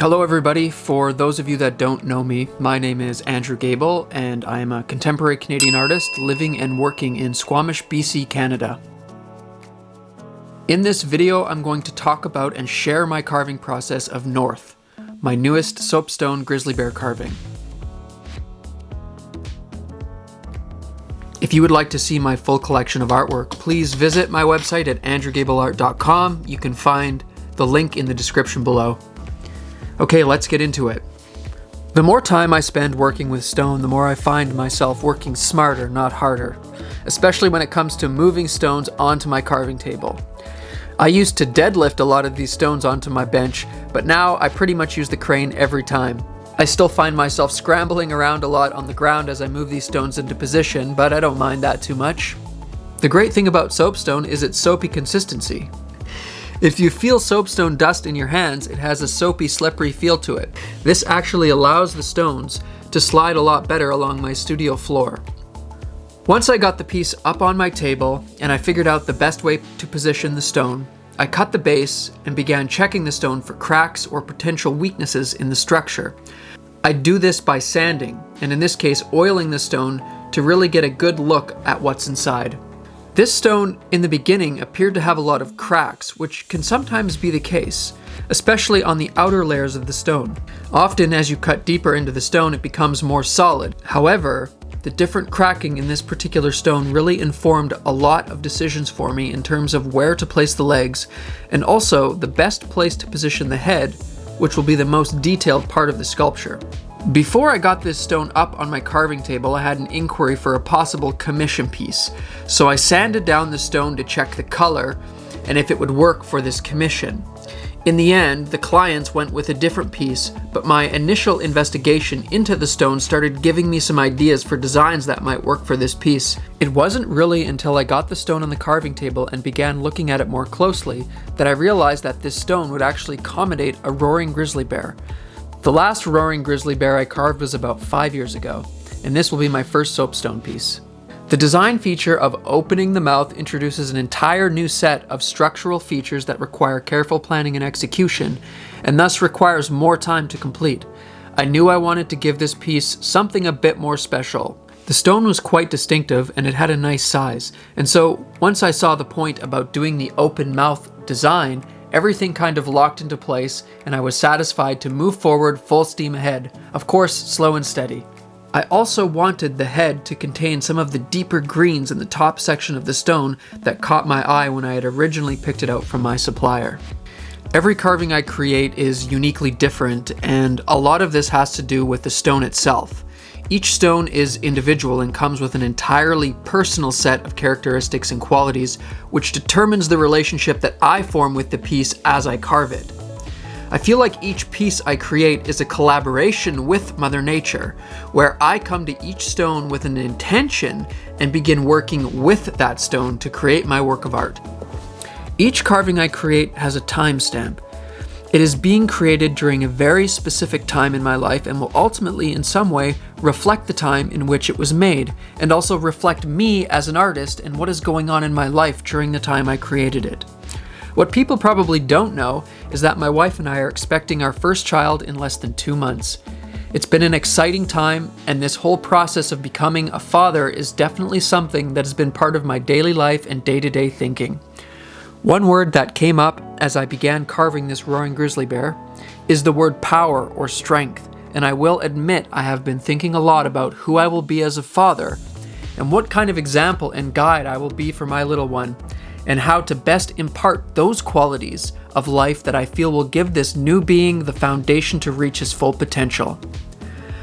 Hello everybody. For those of you that don't know me, my name is Andrew Gable and I am a contemporary Canadian artist living and working in Squamish, BC, Canada. In this video, I'm going to talk about and share my carving process of North, my newest soapstone grizzly bear carving. If you would like to see my full collection of artwork, please visit my website at andrewgableart.com. You can find the link in the description below. Okay, let's get into it. The more time I spend working with stone, the more I find myself working smarter, not harder, especially when it comes to moving stones onto my carving table. I used to deadlift a lot of these stones onto my bench, but now I pretty much use the crane every time. I still find myself scrambling around a lot on the ground as I move these stones into position, but I don't mind that too much. The great thing about soapstone is its soapy consistency. If you feel soapstone dust in your hands, it has a soapy, slippery feel to it. This actually allows the stones to slide a lot better along my studio floor. Once I got the piece up on my table and I figured out the best way to position the stone, I cut the base and began checking the stone for cracks or potential weaknesses in the structure. I do this by sanding, and in this case oiling the stone to really get a good look at what's inside. This stone in the beginning appeared to have a lot of cracks, which can sometimes be the case, especially on the outer layers of the stone. Often as you cut deeper into the stone, it becomes more solid. However, the different cracking in this particular stone really informed a lot of decisions for me in terms of where to place the legs, and also the best place to position the head, which will be the most detailed part of the sculpture. Before I got this stone up on my carving table, I had an inquiry for a possible commission piece. So I sanded down the stone to check the color and if it would work for this commission. In the end, the clients went with a different piece, but my initial investigation into the stone started giving me some ideas for designs that might work for this piece. It wasn't really until I got the stone on the carving table and began looking at it more closely that I realized that this stone would actually accommodate a roaring grizzly bear. The last roaring grizzly bear I carved was about 5 years ago, and this will be my first soapstone piece. The design feature of opening the mouth introduces an entire new set of structural features that require careful planning and execution, and thus requires more time to complete. I knew I wanted to give this piece something a bit more special. The stone was quite distinctive and it had a nice size, and so once I saw the point about doing the open mouth design, everything kind of locked into place and I was satisfied to move forward full steam ahead, of course slow and steady. I also wanted the head to contain some of the deeper greens in the top section of the stone that caught my eye when I had originally picked it out from my supplier. Every carving I create is uniquely different, and a lot of this has to do with the stone itself. Each stone is individual and comes with an entirely personal set of characteristics and qualities, which determines the relationship that I form with the piece as I carve it. I feel like each piece I create is a collaboration with Mother Nature, where I come to each stone with an intention and begin working with that stone to create my work of art. Each carving I create has a timestamp. It is being created during a very specific time in my life and will ultimately in some way reflect the time in which it was made, and also reflect me as an artist and what is going on in my life during the time I created it. What people probably don't know is that my wife and I are expecting our first child in less than 2 months. It's been an exciting time, and this whole process of becoming a father is definitely something that has been part of my daily life and day-to-day thinking. One word that came up as I began carving this roaring grizzly bear is the word power or strength, and I will admit I have been thinking a lot about who I will be as a father and what kind of example and guide I will be for my little one, and how to best impart those qualities of life that I feel will give this new being the foundation to reach his full potential.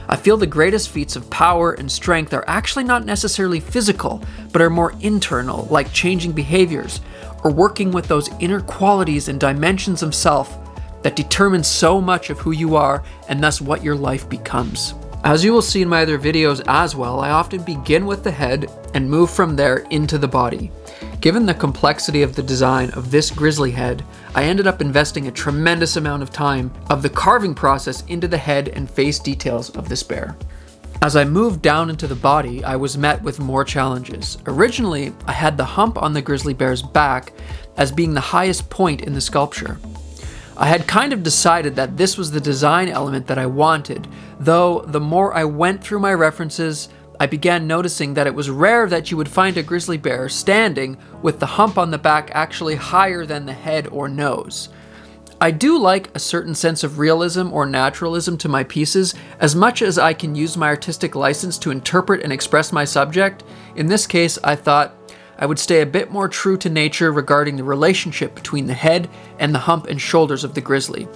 I feel the greatest feats of power and strength are actually not necessarily physical, but are more internal, like changing behaviors, or working with those inner qualities and dimensions of self that determine so much of who you are and thus what your life becomes. As you will see in my other videos as well, I often begin with the head and move from there into the body. Given the complexity of the design of this grizzly head, I ended up investing a tremendous amount of time of the carving process into the head and face details of this bear. As I moved down into the body, I was met with more challenges. Originally, I had the hump on the grizzly bear's back as being the highest point in the sculpture. I had kind of decided that this was the design element that I wanted, though the more I went through my references, I began noticing that it was rare that you would find a grizzly bear standing with the hump on the back actually higher than the head or nose. I do like a certain sense of realism or naturalism to my pieces, as much as I can use my artistic license to interpret and express my subject. In this case, I thought I would stay a bit more true to nature regarding the relationship between the head and the hump and shoulders of the grizzly.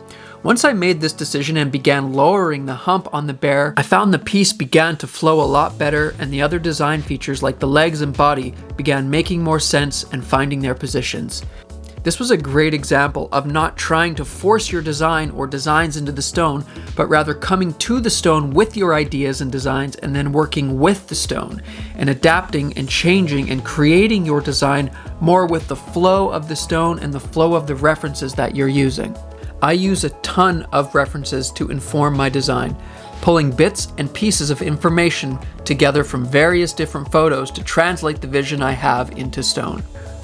Once I made this decision and began lowering the hump on the bear, I found the piece began to flow a lot better, and the other design features like the legs and body began making more sense and finding their positions. This was a great example of not trying to force your design or designs into the stone, but rather coming to the stone with your ideas and designs and then working with the stone and adapting and changing and creating your design more with the flow of the stone and the flow of the references that you're using. I use a ton of references to inform my design, pulling bits and pieces of information together from various different photos to translate the vision I have into stone.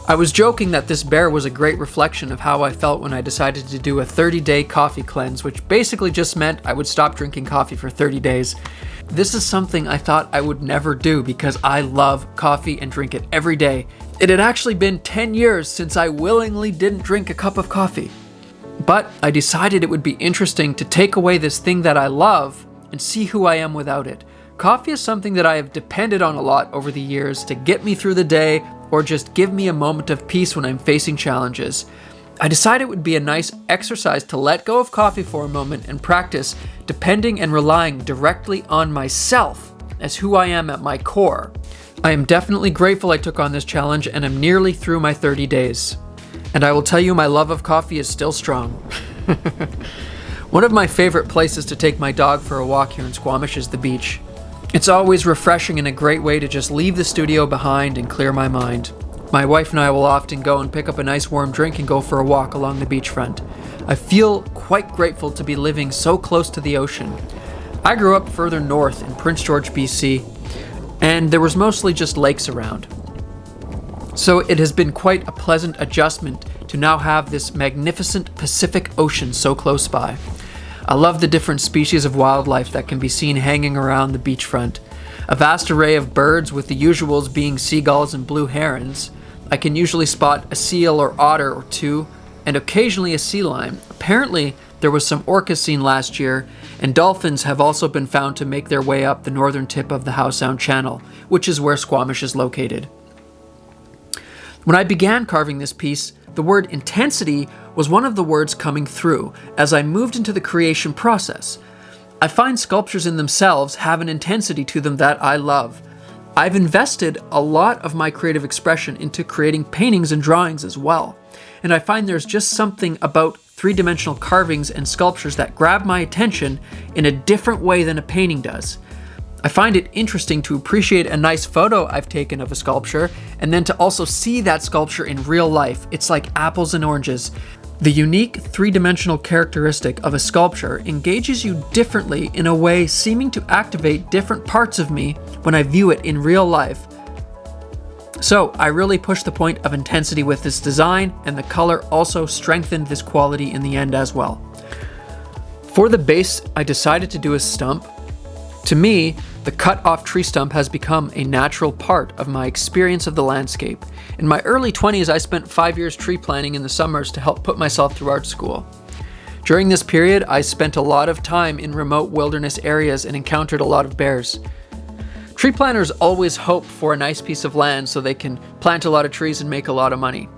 I was joking that this bear was a great reflection of how I felt when I decided to do a 30-day coffee cleanse, which basically just meant I would stop drinking coffee for 30 days. This is something I thought I would never do because I love coffee and drink it every day. It had actually been 10 years since I willingly didn't drink a cup of coffee. But I decided it would be interesting to take away this thing that I love and see who I am without it. Coffee is something that I have depended on a lot over the years to get me through the day or just give me a moment of peace when I'm facing challenges. I decided it would be a nice exercise to let go of coffee for a moment and practice depending and relying directly on myself as who I am at my core. I am definitely grateful I took on this challenge and am nearly through my 30 days. And I will tell you, my love of coffee is still strong. One of my favorite places to take my dog for a walk here in Squamish is the beach. It's always refreshing and a great way to just leave the studio behind and clear my mind. My wife and I will often go and pick up a nice warm drink and go for a walk along the beachfront. I feel quite grateful to be living so close to the ocean. I grew up further north in Prince George, BC, and there was mostly just lakes around. So it has been quite a pleasant adjustment to now have this magnificent Pacific Ocean so close by. I love the different species of wildlife that can be seen hanging around the beachfront. A vast array of birds, with the usuals being seagulls and blue herons. I can usually spot a seal or otter or two, and occasionally a sea lion. Apparently, there was some orcas seen last year, and dolphins have also been found to make their way up the northern tip of the Howe Sound Channel, which is where Squamish is located. When I began carving this piece, the word intensity was one of the words coming through as I moved into the creation process. I find sculptures in themselves have an intensity to them that I love. I've invested a lot of my creative expression into creating paintings and drawings as well, and I find there's just something about three-dimensional carvings and sculptures that grab my attention in a different way than a painting does. I find it interesting to appreciate a nice photo I've taken of a sculpture and then to also see that sculpture in real life. It's like apples and oranges. The unique three-dimensional characteristic of a sculpture engages you differently in a way seeming to activate different parts of me when I view it in real life. So I really pushed the point of intensity with this design, and the color also strengthened this quality in the end as well. For the base, I decided to do a stump. To me, the cut-off tree stump has become a natural part of my experience of the landscape. In my early 20s, I spent 5 years tree planting in the summers to help put myself through art school. During this period, I spent a lot of time in remote wilderness areas and encountered a lot of bears. Tree planters always hope for a nice piece of land so they can plant a lot of trees and make a lot of money.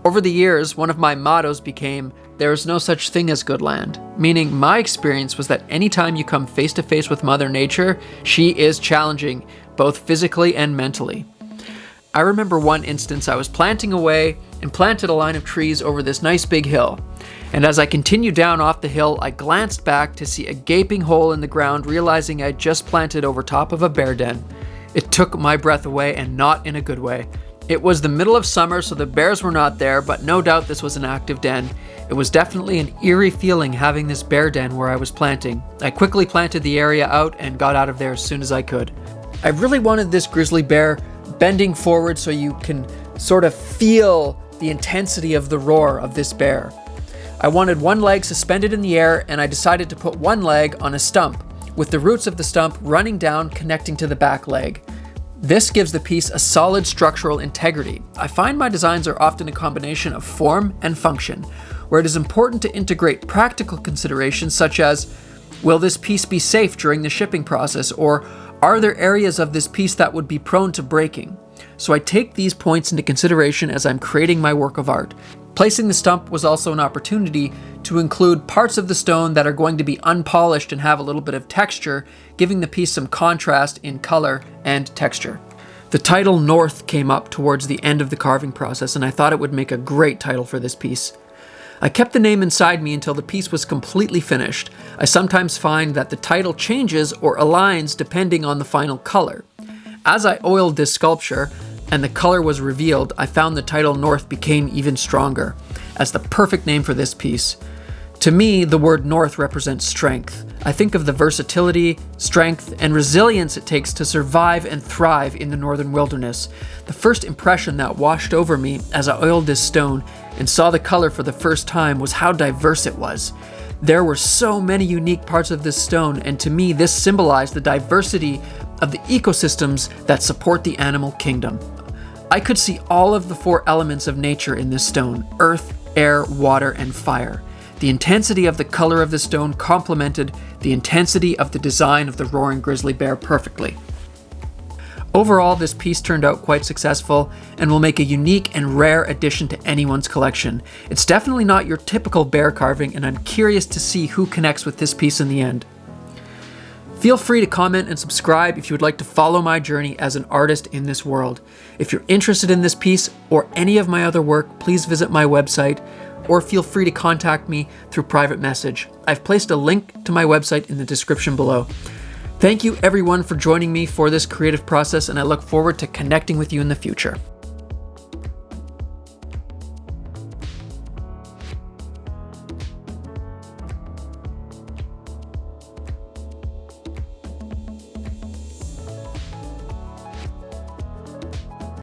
Over the years, one of my mottos became, "There is no such thing as good land," meaning my experience was that anytime you come face to face with Mother Nature, she is challenging, both physically and mentally. I remember one instance I was planting away and planted a line of trees over this nice big hill. And as I continued down off the hill, I glanced back to see a gaping hole in the ground, realizing I'd just planted over top of a bear den. It took my breath away, and not in a good way. It was the middle of summer, so the bears were not there, but no doubt this was an active den. It was definitely an eerie feeling having this bear den where I was planting. I quickly planted the area out and got out of there as soon as I could. I really wanted this grizzly bear bending forward so you can sort of feel the intensity of the roar of this bear. I wanted one leg suspended in the air, and I decided to put one leg on a stump, with the roots of the stump running down connecting to the back leg. This gives the piece a solid structural integrity. I find my designs are often a combination of form and function, where it is important to integrate practical considerations such as, will this piece be safe during the shipping process, or are there areas of this piece that would be prone to breaking? So I take these points into consideration as I'm creating my work of art. Placing the stump was also an opportunity to include parts of the stone that are going to be unpolished and have a little bit of texture, giving the piece some contrast in color and texture. The title North came up towards the end of the carving process, and I thought it would make a great title for this piece. I kept the name inside me until the piece was completely finished. I sometimes find that the title changes or aligns depending on the final color. As I oiled this sculpture and the color was revealed, I found the title North became even stronger as the perfect name for this piece. To me, the word North represents strength. I think of the versatility, strength, and resilience it takes to survive and thrive in the northern wilderness. The first impression that washed over me as I oiled this stone and saw the color for the first time was how diverse it was. There were so many unique parts of this stone, and to me this symbolized the diversity of the ecosystems that support the animal kingdom. I could see all of the 4 elements of nature in this stone: earth, air, water, and fire. The intensity of the color of the stone complemented the intensity of the design of the roaring grizzly bear perfectly. Overall, this piece turned out quite successful and will make a unique and rare addition to anyone's collection. It's definitely not your typical bear carving, and I'm curious to see who connects with this piece in the end. Feel free to comment and subscribe if you would like to follow my journey as an artist in this world. If you're interested in this piece or any of my other work, please visit my website, or feel free to contact me through private message. I've placed a link to my website in the description below. Thank you everyone for joining me for this creative process, and I look forward to connecting with you in the future.